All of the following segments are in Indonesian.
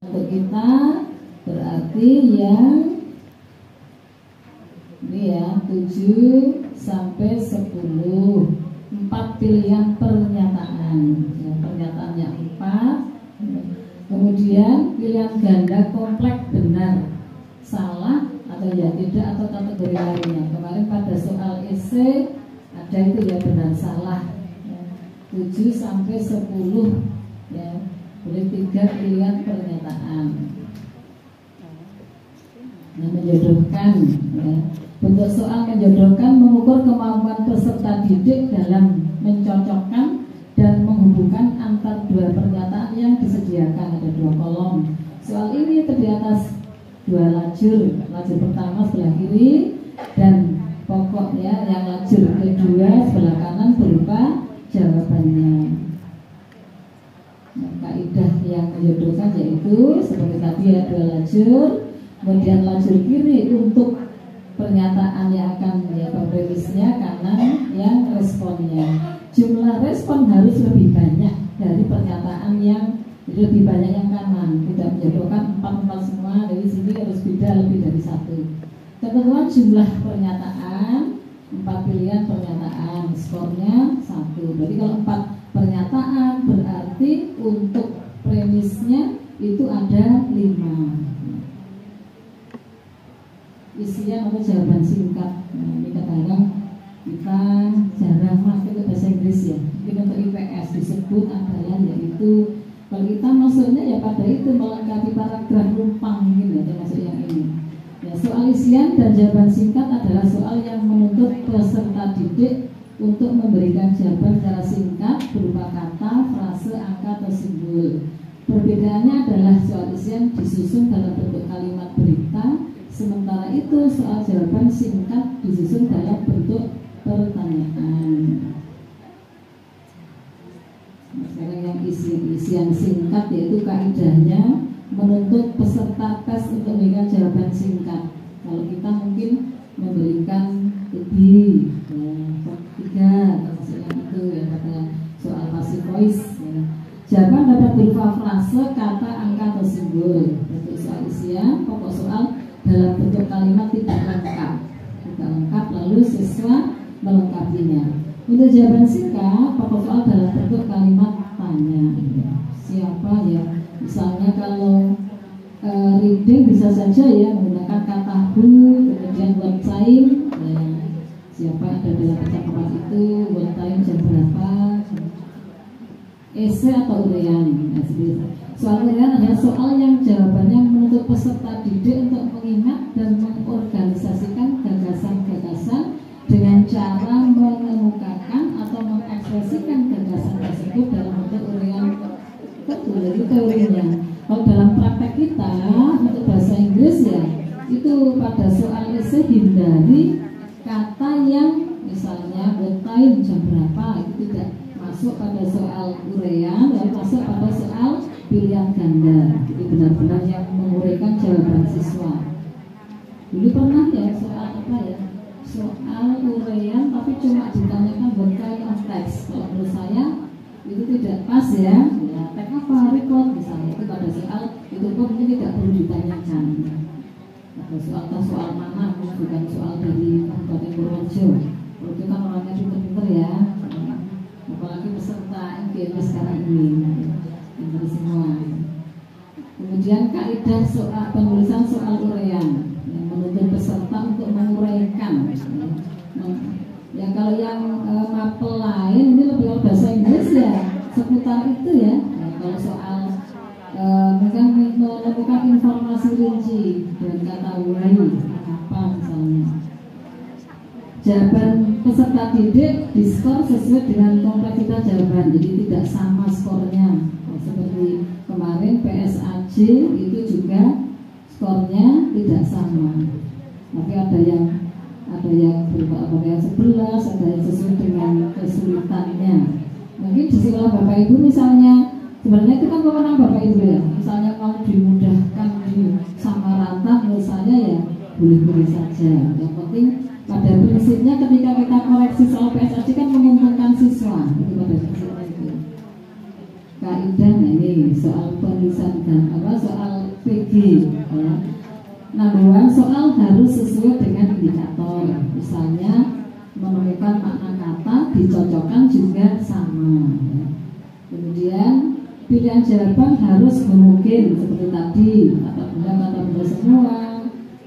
Untuk kita berarti yang ini ya 7 sampai 10, 4 pilihan pernyataan. Ya, pernyataannya 4. Kemudian pilihan ganda kompleks benar, salah atau ya tidak atau kategori lainnya. Kemarin pada soal esai ada itu ya benar salah. Ya, 7 sampai 10 ya. Boleh 3 pilihan pernyataan. Nah, menjodohkan ya. Bentuk soal menjodohkan mengukur kemampuan peserta didik dalam mencocokkan dan menghubungkan antar dua pernyataan yang disediakan. Ada 2 kolom. Soal ini terdiri atas 2 lajur. Lajur pertama sebelah kiri dan pokoknya yang lajur kedua sebelah kanan berupa jawabannya. Kaidah yang menjodohkan yaitu seperti tadi ya 2 lajur, kemudian lajur kiri untuk pernyataan yang akan ya premisnya, kanan yang responnya. Jumlah respon harus lebih banyak dari pernyataan yang lebih banyak yang kanan, tidak menjodohkan 4 semua, dari sini harus beda lebih dari 1. Ketentuan jumlah pernyataan 4 pilihan pernyataan, skornya 1. Berarti kalau 4 pernyataan berarti untuk premisnya itu ada 5. Isian atau jawaban singkat. Nah, ini kadang-kadang kita jarang pakai bahasa Inggris ya. Mungkin untuk IPS disebut adalah yaitu kalau kita maksudnya ya pada itu melengkapi paragraf lumpang mungkin ya termasuk yang ini. Ya, soal isian dan jawaban singkat adalah soal yang menuntut peserta didik untuk memberikan jawaban secara singkat berupa kata, frase, angka, atau simbol. Perbedaannya adalah soal isian disusun dalam bentuk kalimat berita, sementara itu soal jawaban singkat disusun dalam bentuk pertanyaan. Nah, sekarang yang isian singkat yaitu kaidahnya menuntut peserta tes untuk memberikan jawaban singkat. Kalau kita mungkin memberikan lebih ya, 3 termasuk yang itu ya pada soal passive voice ya. Jawaban dapat berupa frase, kata, angka, atau simbol. Untuk soal isian pokok soal dalam bentuk kalimat tidak lengkap lalu siswa melengkapinya. Untuk jawaban singkat pokok soal dalam bentuk kalimat tanya ya. Siapa ya, misalnya kalau reading bisa saja ya menggunakan kata who, kemudian what time ya. Siapa ada dalam percakapan itu, what time jam berapa, esai atau uraian. Nah, soal uraian adalah soal yang jawabannya menuntut peserta didik untuk mengingat dan mengorganisasikan gagasan-gagasan dengan cara mengemukakan atau mengekspresikan gagasan tersebut dalam bentuk uraian itu teorinya. Kalau dalam praktek kita untuk bahasa Inggris ya itu pada soal esai hindari kata yang misalnya what time jam berapa itu tidak masuk pada soal uraian, lalu masuk pada soal pilihan ganda. Jadi benar-benar yang menguraikan jawaban siswa. Dulu pernah ya soal apa ya? Soal uraian tapi cuma ditanyakan what kind of text. Kalau menurut saya itu tidak pas ya. Ya teks apa report misalnya itu pada soal itu pun mungkin tidak perlu ditanyakan. Ada soal mana bukan soal dari Kabupaten Purworejo. Kalau kita orangnya pinter-pinter ya, apalagi peserta MGM sekarang ini pinter semua. Kemudian kaidah soal penulisan soal uraian yang menuntut peserta untuk menguraikan. Ya kalau yang mapel lain ini lebih bahasa Inggris ya seputar itu ya. Kalau soal menemukan informasi rinci dan kata why apa misalnya. Jawaban peserta didik diskor sesuai dengan kompleksitas jawaban, jadi tidak sama skornya. Seperti kemarin PSAJ itu juga skornya tidak sama, tapi ada yang berupa yang 11, ada yang sesuai dengan kesulitannya. Mungkin di sekolah Bapak Ibu misalnya, sebenarnya itu kan kewenangan Bapak Ibu ya. Misalnya kalau dimudahkan di sama rata, menurut saya ya boleh-boleh saja. Yang penting pada prinsipnya ketika kita koreksi soal PSAJ kan menguntungkan siswa. Itu pada prinsipnya itu. Kaidah ini soal penulisan dan soal tadi ya. Nah, dua soal harus sesuai dengan indikator. Misalnya menemukan makna kata, dicocokkan juga sama ya. Kemudian pilihan jawaban harus mungkin seperti tadi, kata benda semua,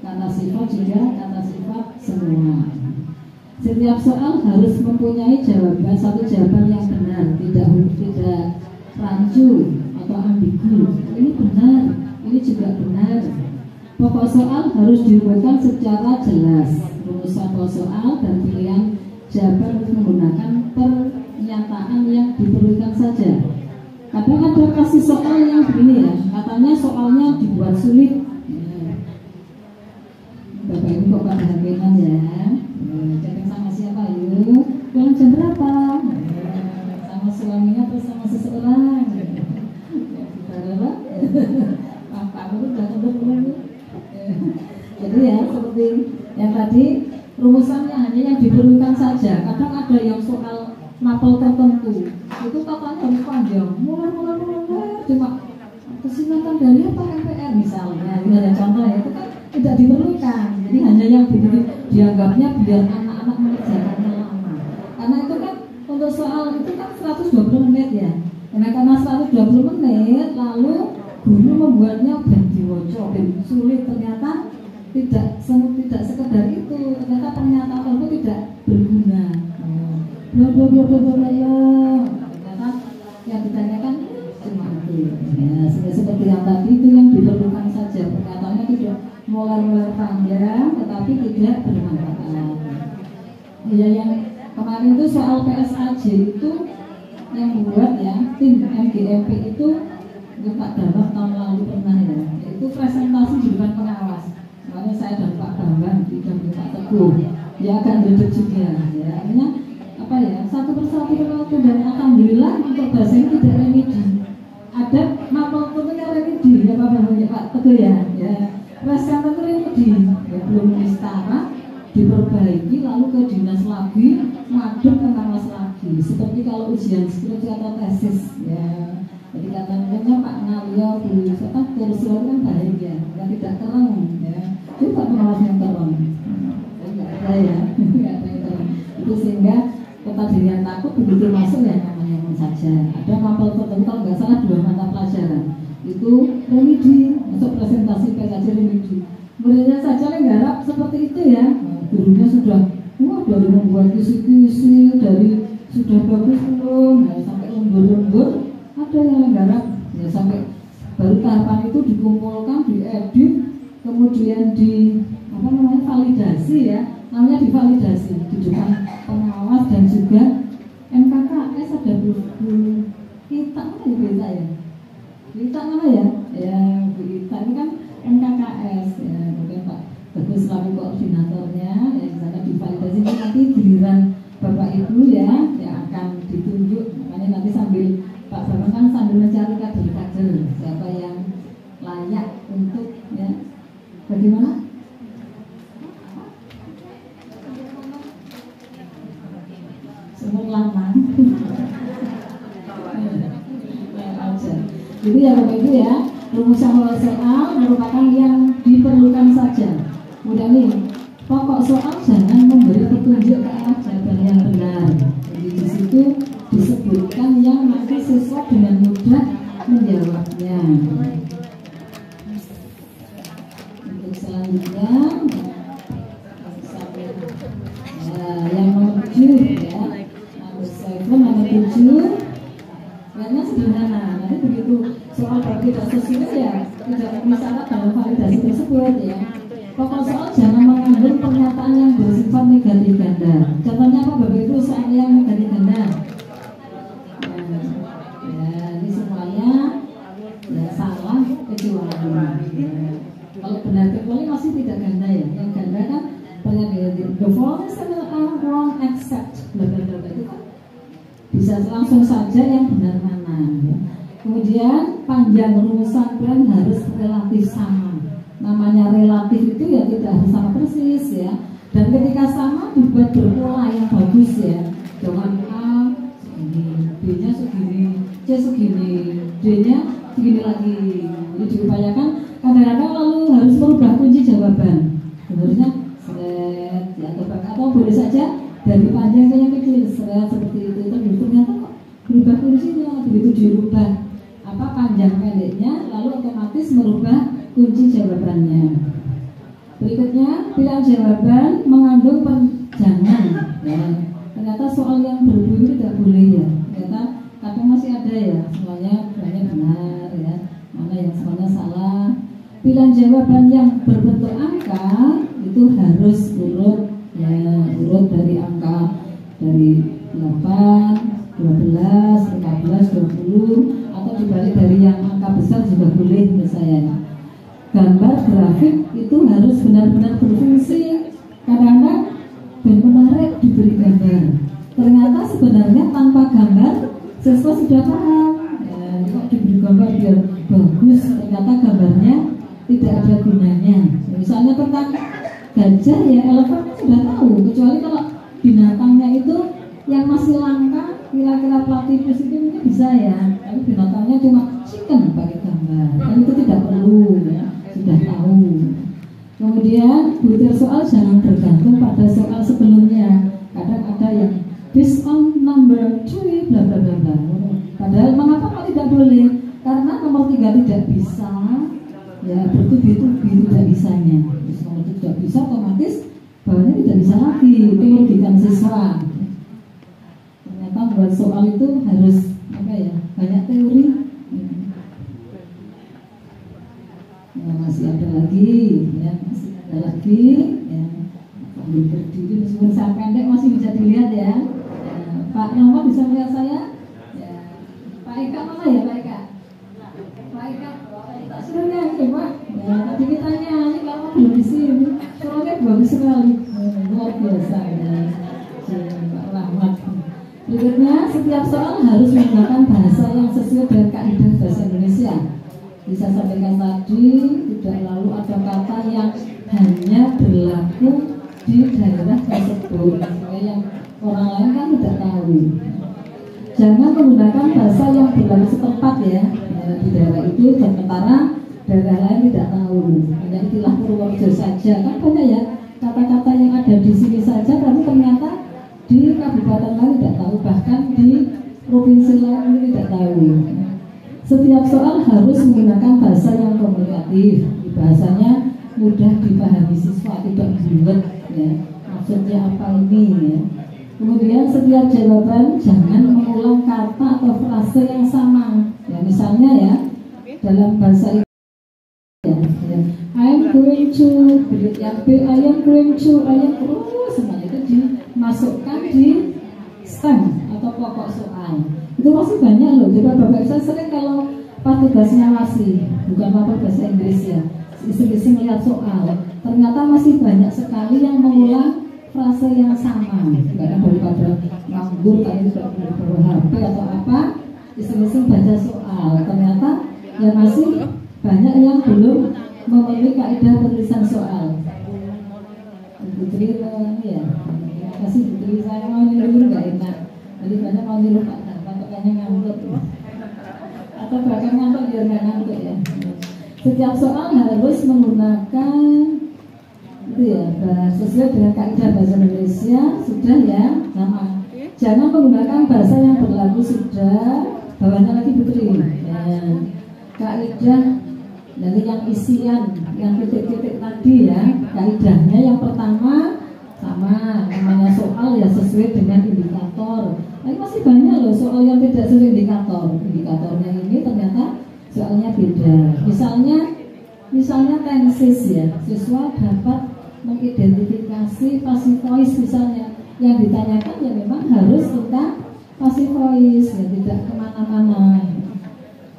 kata sifat juga kata sifat semua. Setiap soal harus mempunyai jawaban, satu jawaban yang benar, tidak rancu atau ambigu. Ini benar, ini juga benar. Pokok soal harus dirumuskan secara jelas. Rumusan pokok soal dan pilihan jawaban harus menggunakan pernyataan yang diperlukan saja. Kadang ada kasih soal yang begini ya, katanya soalnya dibuat sulit. Bapak Ibu kok pada hakikan ya? Chatting sama siapa yuk? Pulang jam berapa? Sama suaminya atau sama seseorang? Berapa? Pak Guru udah ketemu. Jadi ya seperti yang tadi, rumusannya hanya yang diperlukan saja. Kadang ada yang soal mapel tertentu itu katanya harus panjang, mulai cuma kesinatan dari apa MPR misalnya. Ini ada contoh ya, itu kan tidak diperlukan. Jadi hanya yang dianggapnya biar anak-anak mengerjakannya lama. Karena itu kan untuk soal itu kan 120 menit ya. Karena 120 menit lalu guru membuatnya berdiwoco, sulit, ternyata tidak sekedar itu, ternyata pernyataan itu tidak berguna. Ternyata yang ditanyakan cuma itu. Ya, seperti yang tadi itu yang diperlukan saja, pernyataannya tidak mulai panjang, tetapi tidak bermanfaat. Ya, yang kemarin itu soal PSAJ itu yang membuat ya tim MGMP itu Pak Bambang tahun lalu pernah ya, itu presentasi di depan pengawas. Makanya saya dan Pak Bambang didampingi Pak Teguh, ya akan duduk juga. Ya, artinya apa ya, satu persatu dan alhamdulillah untuk bahasa ini tidak remedi. Ada mapel tentunya remedi ya Pak Bambang ya Pak Teguh ya. Ya, presentasi itu remedi, ya, belum setara diperbaiki lalu ke dinas lagi, ngadep ke pengawas lagi. Seperti kalau ujian skripsi atau tesis ya. Jadi katanya Pak Nalio di siapa kursi kan baik ya, yang tidak keren ya. Itu Pak pengawas yang keren, nggak ada ya, nggak ada yang keren. Itu sehingga ketadian takut begitu masuk ya nyaman saja. Ada mapel tertentu kalau nggak salah 2 mata pelajaran itu remedi, masuk presentasi PKJ remedi. Muridnya saja yang garap seperti itu ya. Gurunya sudah dari membuat kisi-kisi, dari sudah bagus belum, ya, sampai lembur-lembur. Ada yang garap ya, sampai baru tahapan itu dikumpulkan, diedit, kemudian validasi ya, namanya divalidasi di depan pengawas dan juga MKKS. Ada kita mana ya berita ya? Berita mana ya? Ya berita ini kan MKKS ya, mungkin Pak Bagus selaku koordinatornya ya, di sana divalidasi. Nanti giliran Bapak Ibu ya yang akan ditunjuk, makanya nanti sambil Pak Bambang kan sambil mencari kader-kader siapa yang layak untuk ya bagaimana? Semua lama. Jadi ya Bapak Ibu ya, rumusan soal merupakan yang diperlukan saja. Kemudian nih, pokok soal jangan memberi petunjuk ke arah jawaban yang benar. Jadi di situ disebutkan yang nanti siswa dengan mudah menjawabnya. Untuk selanjutnya yang nomor 7 ya, nomor 7 karena sederhana. Nanti begitu soal tidak sesuai ya tidak misalnya dalam validasi tersebut ya. Pokok soal jangan mengandung pernyataan yang bersifat negatif ganda. Contohnya apa Bapak Ibu soal yang negatif ganda? Ini semuanya ya salah kecuali ya. Kalau benar kecuali masih tidak ganda ya. Yang ganda kan pernyataan the following are wrong except blablabla itu kan bisa langsung saja yang benar mana ya. Kemudian panjang rumusan plan harus relatif sama. Namanya relatif itu ya tidak harus sama persis ya. Dan ketika sama dibuat berpola yang bagus ya. Dengan A segini, B-nya segini, C segini, D-nya segini lagi. Jadi diupayakan kadang-kadang lalu harus merubah kunci jawaban. Sebenarnya ya, atau boleh saja dari panjang ke yang kecil seperti itu. Ternyata kok berubah kuncinya, begitu dirubah panjang pendeknya, lalu otomatis merubah kunci jawabannya. Berikutnya, pilihan jawaban mengandung penjangan. Ya. Ternyata soal yang berhubung tidak boleh ya. Ternyata kadang masih ada ya, semuanya benar ya, mana yang semuanya salah. Pilihan jawaban yang berbentuk angka itu harus urut ya, urut dari angka dari 8, 12, 15, 20 atau dibalik dari yang angka besar juga boleh misalnya. Gambar grafik itu harus benar-benar berfungsi. Kadang-kadang dan menarik diberi gambar. Ternyata sebenarnya tanpa gambar siswa sudah paham. Ya, kok diberi gambar biar bagus, ternyata gambarnya tidak ada gunanya. Misalnya tentang gajah ya, elephant sudah tahu. Kecuali kalau binatangnya itu yang masih langka, kira-kira platypus itu mungkin bisa ya. Tapi binatangnya cuma chicken pakai gambar. Dan itu tidak perlu ya, sudah tahu. Kemudian butir soal jangan bergantung pada soal sebelumnya. Kadang ada yang based on number 3 bla bla bla bla. Padahal mengapa kok tidak boleh? Karena nomor 3 tidak bisa. Ya bertubi-tubi tidak bisanya. Terus nomor 3 tidak bisa, otomatis bawahnya tidak bisa lagi. Itu merugikan siswa. Ternyata buat soal itu harus apa ya? Banyak teori. Ya, masih ada lagi, ya masih ada lagi. Ya, sambil berdiri meskipun saya pendek masih bisa dilihat ya. Pak Nomo bisa melihat saya? Ya. Pak Eka mana ya Pak Eka? Pak Eka, tak sudah nyanyi Pak. Ya, tadi kita nyanyi lama belum di sini. Soalnya bagus sekali, luar biasa ya. Pak Rahmat. Berikutnya, setiap soal harus menggunakan bahasa yang sesuai dengan kaidah bahasa Indonesia. Bisa sampaikan tadi, tidak lalu ada kata yang hanya berlaku di daerah tersebut, yang orang lain kan tidak tahu. Jangan menggunakan bahasa yang berlaku setempat ya, di daerah itu, dan sementara daerah lain tidak tahu. Hanya istilah Purworejo saja, kan banyak ya kata-kata yang ada di sini saja, tapi ternyata di kabupaten lain tidak tahu, bahkan di provinsi lain tidak tahu. Setiap soal harus menggunakan bahasa yang komunikatif, bahasanya mudah dipahami siswa, tidak bulat ya. Maksudnya apa ini ya. Kemudian setiap jawaban jangan mengulang kata atau frase yang sama. Ya misalnya ya dalam bahasa ya, I am going to, yang B I am going to, semuanya itu dimasukkan di stem atau pokok soal. Itu masih banyak loh. Coba Bapak saya sering kalau pas tugasnya masih bukan apa bahasa Inggris ya, iseng-iseng lihat soal, ternyata masih banyak sekali yang mengulang frase yang sama. Karena daripada nganggur kayak bawa HP atau apa, iseng-iseng baca soal, ternyata ya masih banyak yang belum memenuhi kaidah penulisan soal. Putri ya, terima kasih Putri, saya mau niru nggak enak. Jadi banyak mau niru Pak. Ngantuk atau bahkan ngantuk biar nggak ngantuk ya. Setiap soal harus menggunakan itu ya sesuai dengan kaidah bahasa Indonesia sudah ya nama. Jangan menggunakan bahasa yang berlaku sudah. Bawahnya lagi Putri ya. Kaidah dari yang isian yang titik-titik tadi ya, kaidahnya yang pertama sama namanya soal ya sesuai dengan indikator. Tapi masih banyak loh soal yang tidak sesuai indikator. Indikatornya ini ternyata soalnya beda. Misalnya tenses ya, siswa dapat mengidentifikasi passive voice misalnya. Yang ditanyakan ya memang harus tentang passive voice ya, tidak kemana-mana.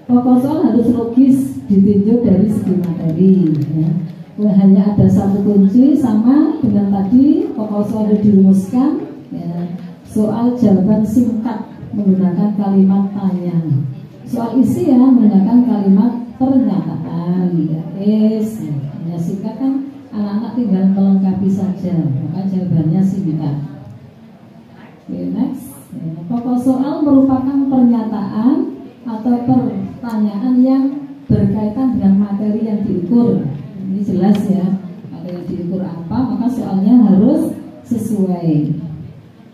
Pokok soal harus logis ditinjau dari segi materi ya. Hanya ada satu kunci sama dengan tadi pokok soal dirumuskan ya. Soal jawaban singkat menggunakan kalimat tanya. Soal isi ya menggunakan kalimat pernyataan ya. Ya singkat kan anak-anak tinggal melengkapi saja, maka jawabannya singkat. Oke, next ya. Pokok soal merupakan pernyataan atau pertanyaan yang berkaitan dengan materi yang diukur diukur. Ini jelas ya, kalau yang diukur apa maka soalnya harus sesuai.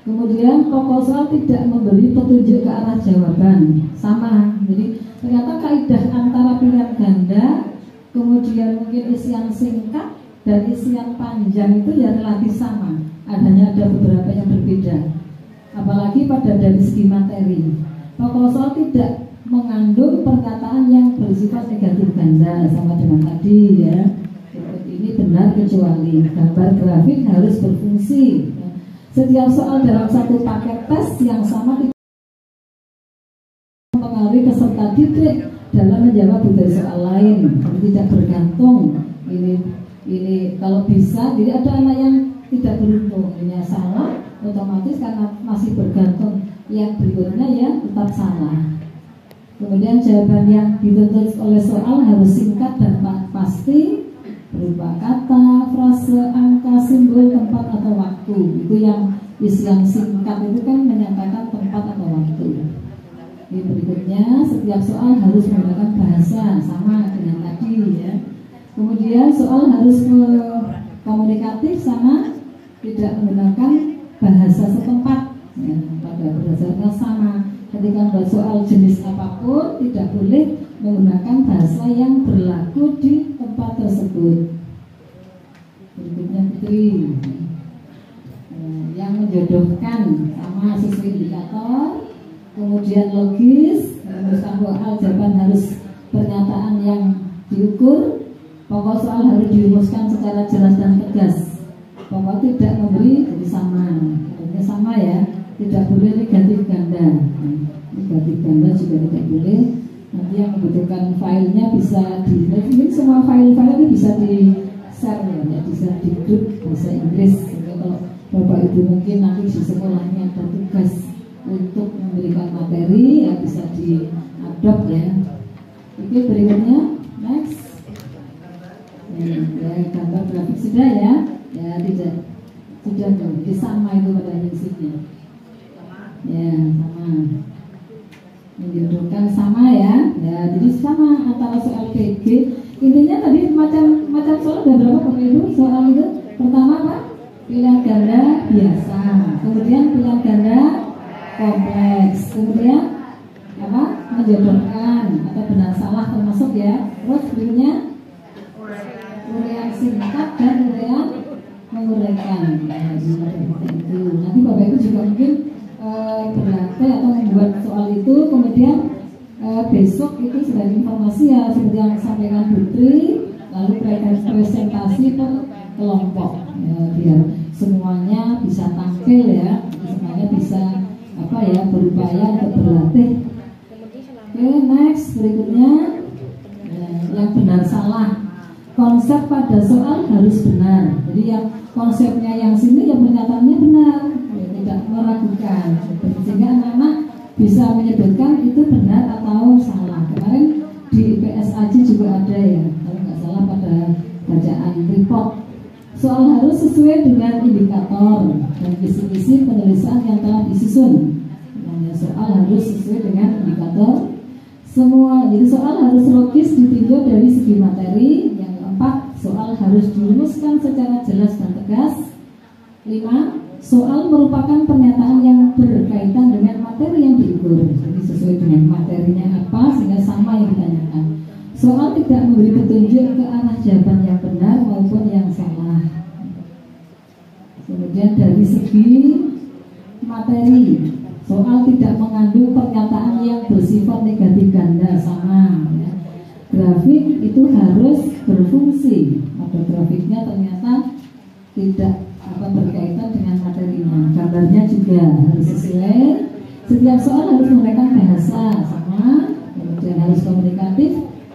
Kemudian pokok soal tidak memberi petunjuk ke arah jawaban, sama. Jadi ternyata kaidah antara pilihan ganda, kemudian mungkin isian singkat dan isian panjang itu ya relatif sama. Adanya ada beberapa yang berbeda. Apalagi pada dari segi materi. Pokok soal tidak mengandung pernyataan yang bersifat negatif ganda, sama dengan tadi ya. Ini benar kecuali gambar grafik harus berfungsi. Setiap soal dalam satu paket tes yang sama tidak mempengaruhi peserta didik dalam menjawab dari soal lain. Tidak bergantung. Ini kalau bisa, jadi ada anak yang tidak beruntung, ini salah, otomatis karena masih bergantung yang berikutnya ya tetap salah. Kemudian jawaban yang dituntut oleh soal harus singkat dan pasti, berupa kata, frase, angka, simbol, tempat atau waktu. Itu yang isian singkat itu kan menyatakan tempat atau waktu. Ini berikutnya, setiap soal harus menggunakan bahasa, sama dengan tadi ya. Kemudian soal harus komunikatif sama tidak menggunakan bahasa setempat ya, pada berdasarkan sama. Ketika membuat soal jenis apapun tidak boleh menggunakan bahasa yang berlaku di tempat tersebut. Berikutnya Putri, yang menjodohkan sama sesuai indikator. Kemudian logis, merumuskan soal jawaban harus pernyataan yang diukur. Pokok soal harus dirumuskan secara jelas dan tegas. Pokok tidak memberi jadi sama, artinya sama ya, tidak boleh negatif ganda. Negatif ganda juga tidak boleh. Nanti yang membutuhkan filenya bisa mungkin semua file-file ini bisa di share ya, bisa di grup bahasa Inggris. Jadi kalau Bapak Ibu mungkin nanti di sekolahnya ada tugas untuk memberikan materi ya bisa di-adopt ya. Oke, berikutnya next. Ya, gambar grafik sudah ya. Ya tidak, sudah dong. Jadi sama itu pada prinsipnya. Ya sama. Menjodohkan sama ya. Ya jadi sama antara soal PG. Intinya tadi macam soal ada berapa Bapak Ibu? Soal itu pertama apa? Pilihan ganda biasa. Kemudian pilihan ganda kompleks. Kemudian apa? Menjodohkan atau benar salah termasuk ya. Terus berikutnya uraian singkat dan uraian menguraikan. Nanti Bapak Ibu juga mungkin berlatih atau membuat soal itu, kemudian besok itu sebagai informasi ya seperti yang disampaikan Putri, lalu presentasi per kelompok ya, biar semuanya bisa tampil ya, semuanya bisa apa ya berupaya untuk berlatih. Oke, next berikutnya yang benar salah. Konsep pada soal harus benar. Jadi yang konsepnya yang sini yang pernyataannya benar, ya, tidak meragukan. Sehingga anak-anak bisa menyebutkan itu benar atau salah. Kemarin di PSAJ juga ada ya, kalau nggak salah pada bacaan report. Soal harus sesuai dengan indikator dan visi-misi penulisan yang telah disusun. Namanya soal harus sesuai dengan indikator. Semua, jadi soal harus logis ditinjau dari segi materi. 4. Soal harus dirumuskan secara jelas dan tegas. 5. Soal merupakan pernyataan yang berkaitan dengan materi yang diukur. Jadi sesuai dengan materinya apa sehingga sama yang ditanyakan. Soal tidak memberi petunjuk ke arah jawaban yang benar maupun yang salah. Kemudian dari segi materi, soal tidak mengandung pernyataan yang bersifat negatif ganda, sama ya. Grafik itu harus berfungsi. Pada grafiknya ternyata tidak berkaitan dengan materinya. Gambarnya juga harus sesuai. Setiap soal harus menggunakan bahasa sama. Kemudian harus komunikatif,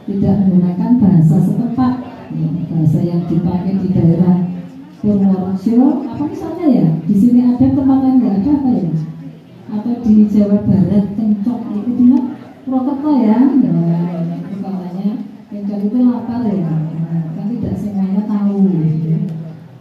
tidak menggunakan bahasa setempat. Bahasa yang dipakai di daerah Purworejo, apa misalnya ya? Di sini ada tempat lain nggak ada apa ya? Atau di Jawa Barat Kencok itu di Purwokerto ya? Kencok itu lapar ya, kan tidak semuanya tahu.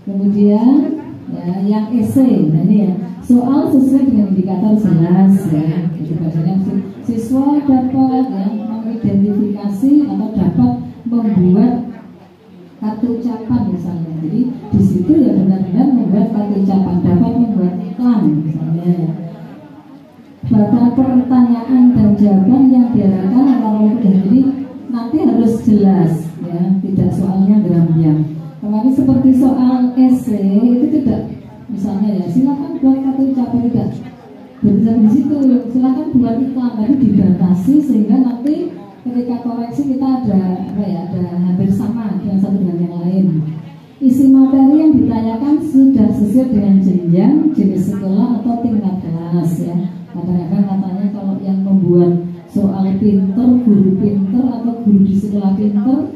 Kemudian ya, yang esai, nah ini ya, soal sesuai dengan indikator jelas ya. Itu bahasanya siswa dapat ya, mengidentifikasi atau dapat membuat kartu ucapan misalnya. Jadi di situ ya benar-benar membuat kartu ucapan, dapat membuat iklan misalnya. Bahkan pertanyaan dan jawaban yang diarahkan antara mudah, jadi nanti harus jelas ya, tidak soalnya gerambiang. Kemarin seperti soal esai itu tidak, misalnya ya silakan buat kartu ucapan, tidak berbicara di situ, silakan buat iklan, tapi dibatasi sehingga nanti ketika koreksi kita ada hampir sama dengan satu dengan yang lain. Isi materi yang ditanyakan sudah sesuai dengan jenjang, jenis sekolah atau tingkat kelas ya. Kadang-kadang katanya kalau yang membuat soal pinter, guru pinter atau guru di sekolah pinter,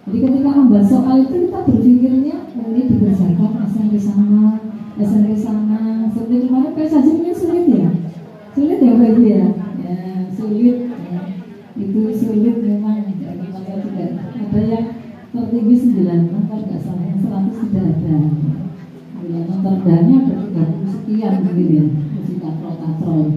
jadi ketika membahas soal itu kita berpikirnya ini dikerjakan SMP sama, seperti kemarin PSAJ sulit ya Pak Ibu ya, sulit ya. Itu sulit memang, maka tidak ada yang tertinggi 9, kalau nggak salah 100 tidak ada. Yang terdahnya ada 30 sekian mungkin ya, masih katrol.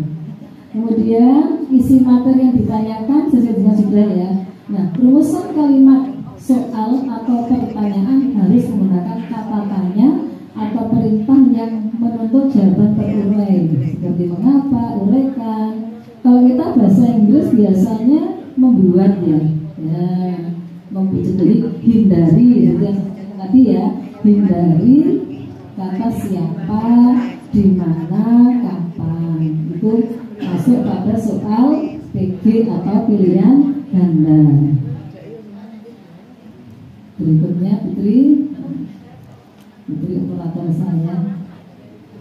Kemudian isi materi yang ditanyakan sesuai dengan judul ya. Nah, rumusan kalimat soal atau pertanyaan harus menggunakan kata tanya atau perintah yang menuntut jawaban terurai, seperti mengapa, uraikan. Kalau kita bahasa Inggris biasanya membuat ya, membuat, jadi hindari yang tadi ya, hindari kata siapa, di mana, kapan, itu masuk pada soal PG atau pilihan ganda. Berikutnya Putri operator saya.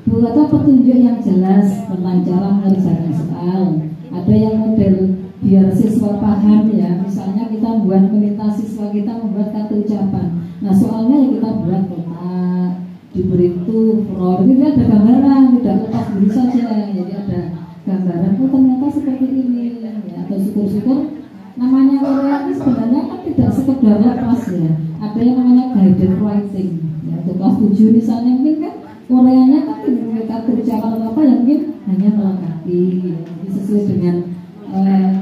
Buatlah petunjuk yang jelas tentang cara mengerjakan soal. Ada yang model biar siswa paham ya. Misalnya kita meminta siswa kita membuat kartu ucapan. Nah soalnya ya kita buat kotak, diberi tuh, ini ada gambaran, tidak lepas dulu saja. Jadi ada gambaran, oh ternyata seperti ini ya. Atau syukur-syukur namanya Korea ini sebenarnya kan tidak sekedar lepas ya. Ada yang namanya guided writing ya. Untuk kelas 7 misalnya mungkin kan Koreanya kan kartu ucapan atau apa yang mungkin hanya melengkapi ya. Jadi sesuai dengan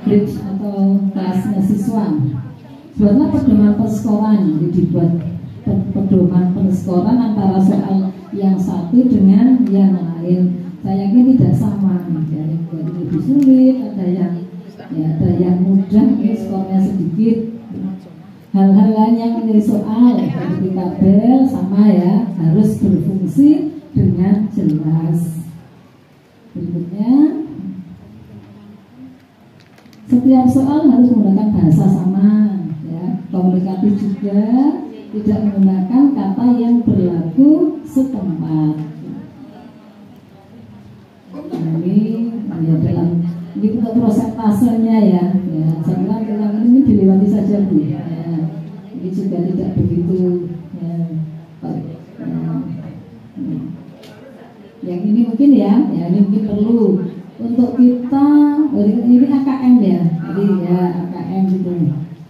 grade atau kelasnya siswa. Buatlah pedoman perskoran, jadi dibuat pedoman perskoran antara soal yang satu dengan yang lain. Saya yakin tidak sama, ada yang buat lebih sulit, ada yang mudah, skornya sedikit. Hal-hal lain yang menjadi soal seperti tabel sama ya, harus berfungsi dengan jelas. Berikutnya, setiap soal harus menggunakan bahasa sama ya, komunikatif juga, tidak menggunakan kata yang berlaku setempat. Nah, ini ya dalam ini untuk prosentasenya ya, saya kira ini dilewati saja Bu. Ya, ini juga tidak begitu. Yang ini mungkin ya ini mungkin perlu untuk kita. Ini AKM ya, jadi ya AKM gitu.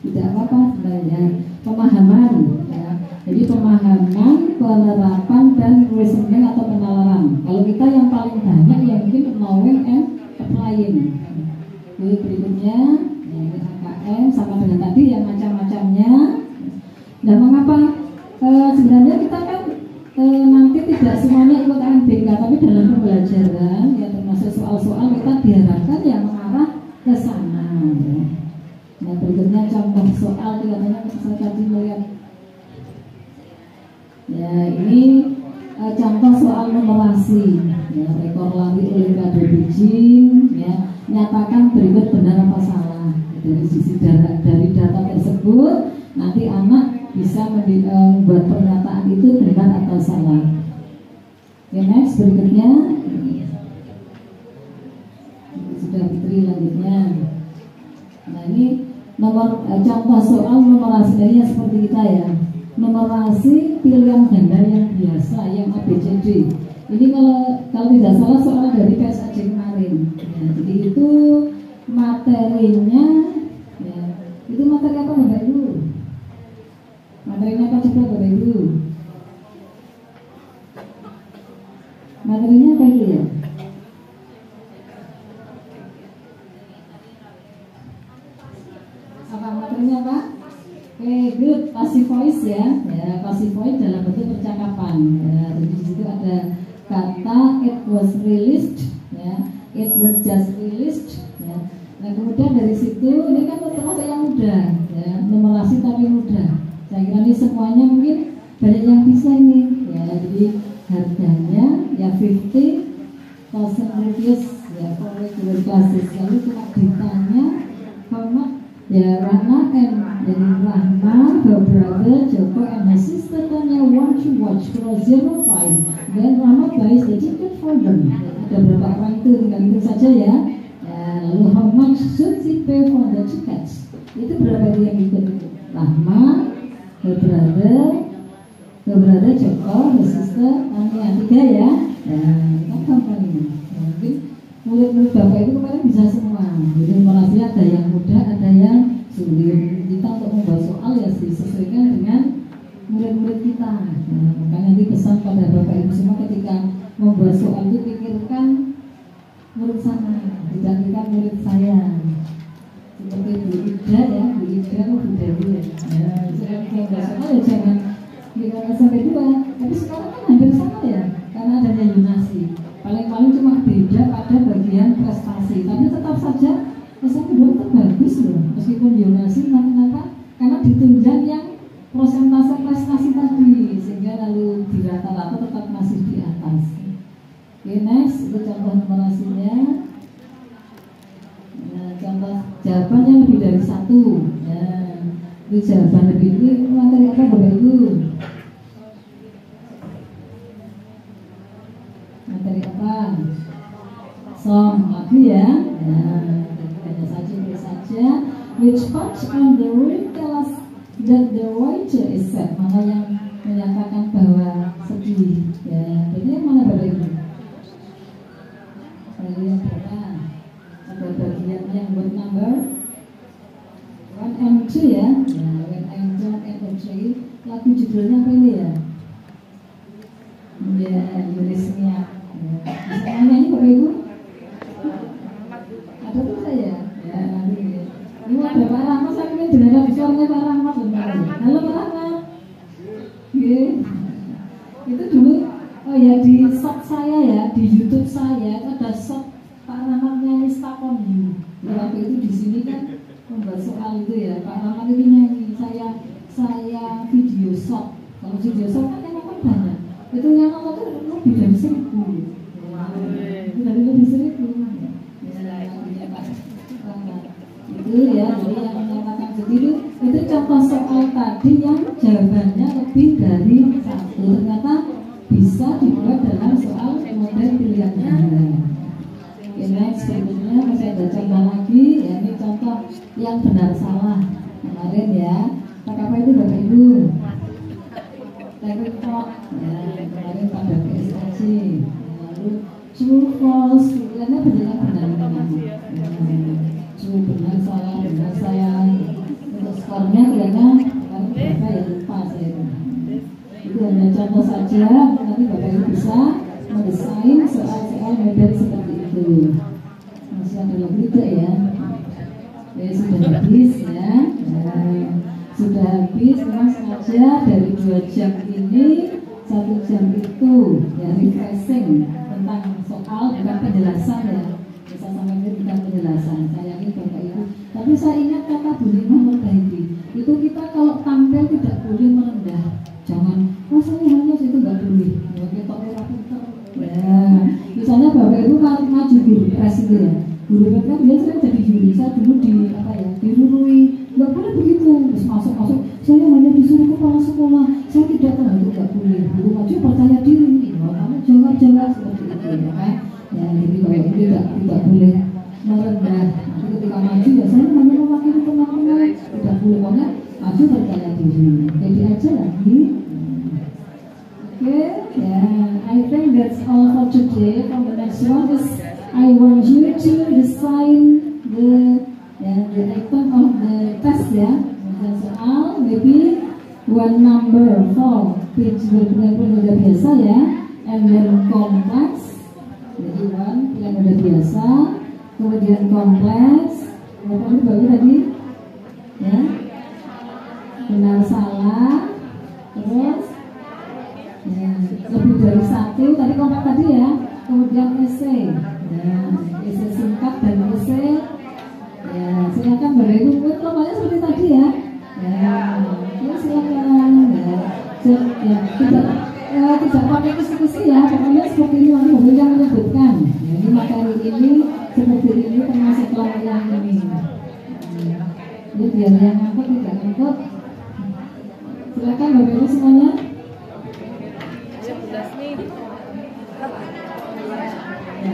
Tidak apa-apa sebenarnya. Pemahaman ya. Jadi pemahaman, penerapan dan reasoning atau penalaran. Kalau kita yang paling banyak ya mungkin knowing and applying. Jadi berikutnya ya, AKM sama dengan tadi yang macam-macamnya. Dan mengapa sebenarnya kita kan nanti tidak semuanya ikut MBK, tapi dalam pembelajaran ya termasuk soal-soal kita diharapkan ya mengarah ke sana. Ya. Nah berikutnya contoh soal katanya saya tadi melihat. Ya ini contoh soal numerasi ya, rekor lari Olimpiade Beijing ya, nyatakan berikut benar apa salah. Dari sisi dari data tersebut nanti anak bisa membuat pernyataan itu benar atau salah. Oke, next berikutnya sudah Putri lanjutnya. Nah ini nomor contoh soal numerasi ini seperti kita ya. Numerasi pilihan ganda yang biasa, yang ABCD. Ini kalau tidak salah soal dari PSAJ kemarin. Ya, jadi itu materinya, ya, itu materi apa Bapak Ibu? Materinya apa coba Bapak Ibu? Materinya apa itu ya? Apa materinya apa? Good, passive voice ya, passive voice dalam bentuk percakapan. Ya, jadi di situ ada kata it was released, ya, it was just released. Ya. Nah kemudian dari situ ini kan termasuk yang mudah, ya, numerasi tapi mudah. Saya kira ini semuanya mungkin banyak yang bisa ini. Ya, jadi harganya ya 50,000 rupiah ya for regular classes. Lalu cuma ditanya how much. Ya Rahma and jadi Rahma, her brother Joko and her sister Tanya want to watch Pro 05. Then Rahma buys the ticket for them. Ada berapa orang itu tinggal itu saja ya. Lalu how much should she pay for the tickets? Itu berapa dia yang ikut itu? Rahma, her brother Joko, her sister Tanya, 3 ya. Kan gampang ini. Mungkin murid-murid Bapak itu kemarin bisa semua. Jadi numerasi ada yang mudah, ada yang sulit. Kita untuk membuat soal ya disesuaikan dengan murid-murid kita. Nah, makanya nanti pesan pada Bapak Ibu semua ketika membuat soal itu pikirkan murid sana, tidak pikirkan murid saya. Seperti Bu Ida ya, Bu Ida atau Bu Dewi ya. Saya membuat soal ya jangan pikirkan sampai 2. Tapi sekarang kan hampir sama ya, karena adanya Yunasi. Paling-paling cuma beda pada bagian prestasi, tapi tetap saja SMP 2 itu bagus loh, meskipun Yunasi kenapa? Karena ditunjang yang prosentase prestasi tadi, sehingga lalu di rata-rata tetap masih di atas. Oke, next itu contoh numerasinya. Nah, contoh jawabannya lebih dari 1. Nah, itu jawaban lebih ini materi apa Bapak Ibu? Materi apa? Song lagi ya. Nah, hanya saja. Which part on the read tell us that the writer is sad? Mana yang menyatakan bahwa sedih? Ya, jadi yang mana Bapak Ibu? Bagian berapa? Ada bagian yang word number 1 and 2 ya. When I'm drunk and 3. Lagu judulnya apa ini ya? Ya, Yurisnya. Bisa nyanyi Bapak Ibu? Ada tuh saya. Ya, nanti. Ini ada Pak Rahmat, saya ingin dengar suaranya Pak Rahmat. Halo Pak Rahmat. Itu dulu, oh ya di shot saya ya, di YouTube saya itu ada shot Pak Rahmat nyanyi Stuck on You. Waktu itu di sini kan membuat soal itu ya, Pak Rahmat itu nyanyi, saya video shot. Kalau video shot kan yang nonton banyak. Itu yang nonton itu lebih dari 1.000. Itu dari lebih 1.000. Itu ya, jadi yang menyatakan sendiri itu contoh soal tadi yang jawabannya lebih dari 1. Ternyata bisa dibuat dalam soal model pilihan ganda. Oke, next berikutnya masih ada contoh lagi ya, ini contoh yang benar salah kemarin ya. Apa itu Bapak Ibu? Report ya, kemarin pada PSAC. Lalu true false, pilihannya benar benar. True benar salah benar saya. Untuk skornya kayaknya kemarin berapa ya, lupa saya. Itu hanya contoh saja, nanti Bapak Ibu bisa mendesain soal-soal model seperti itu. Masih ada lagi tidak ya? Ya sudah habis ya. Sudah habis, memang sengaja dari 2 jam ini 1 jam itu ya refreshing tentang soal, bukan penjelasan ya. Bisa sampai ini bukan penjelasan. Saya yakin Bapak Ibu. Tapi saya ingat kata Bu Lima Nurbaiti, itu kita kalau tampil tidak boleh merendah. Jangan, saya hanya itu nggak boleh. Ya kita pinter. Ya, misalnya Bapak Ibu maju guru pres itu ya. Guru pres kan dia sering jadi juri. Saya dulu di apa ya, dirurui. Nggak boleh begitu. Terus masuk. Saya hanya disuruh kepala sekolah. Saya tidak tahu itu nggak boleh. Guru maju percaya diri. Kamu jawab seperti itu ya kan? Ya, jadi Bapak Ibu tidak boleh merendah. Nanti ketika maju ya saya hanya mewakili teman-teman. Tidak boleh banget maju percaya diri. Jadi aja lagi. Okay, yeah, I think that's all for today. From the next one is I want you to design the item of the test ya. Soal maybe one number 4, which benar-benar biasa ya, and then complex. Jadi one yang udah biasa, kemudian kompleks. Apa itu bagus tadi? Ya, benar salah, terus tadi ya. Kemudian esai, ya, esai singkat dan esai. Ya, silakan Bapak Ibu formalnya seperti tadi ya. Ya, silakan. Ya, tidak pakai diskusi ya, pokoknya seperti ini nanti Bapak yang menyebutkan. Ya, ini materi ini seperti ini termasuk yang ini. Ini biar yang ngangkut tidak ngangkut. Silakan Bapak Ibu semuanya. Ya,